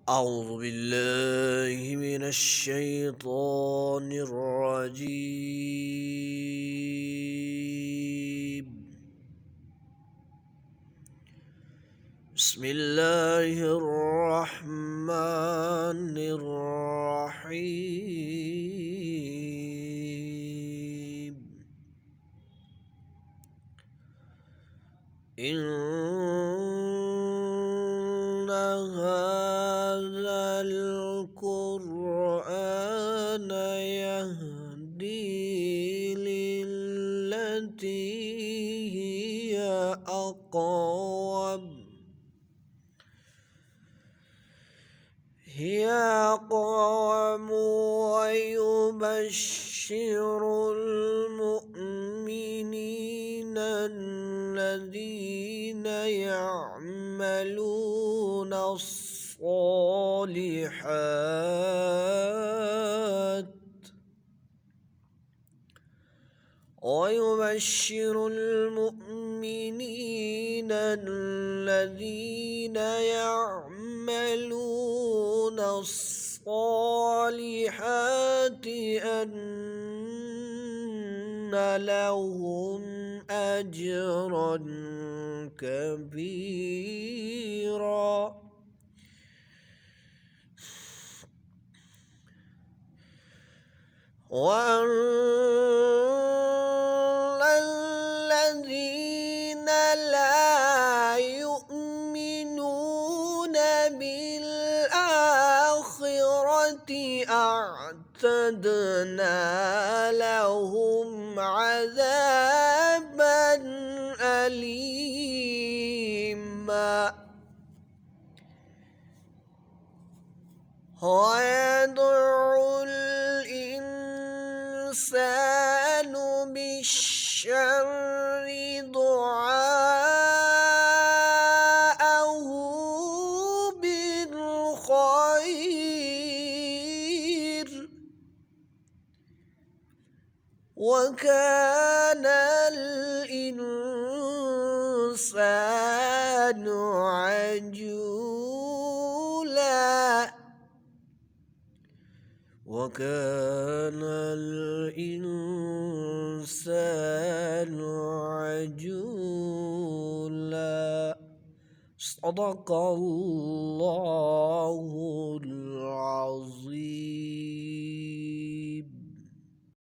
أعوذ بالله من الشيطان الرجيم. بسم الله الرحمن الرحيم. إن هذا القرآن يهدي للتي هي أقوم ويبشر المؤمنين الذين يعملون الصالحات أن لهم أجرا كبيرا. وأن الذين لا يؤمنون بالآخرة أعتدنا لهم عذابا أليما. ويدعو الإنسان بالشر دعاءه بالخير، وكان الإنسان عجولا. وكان الإنسان عجولا. صدق الله العظيم.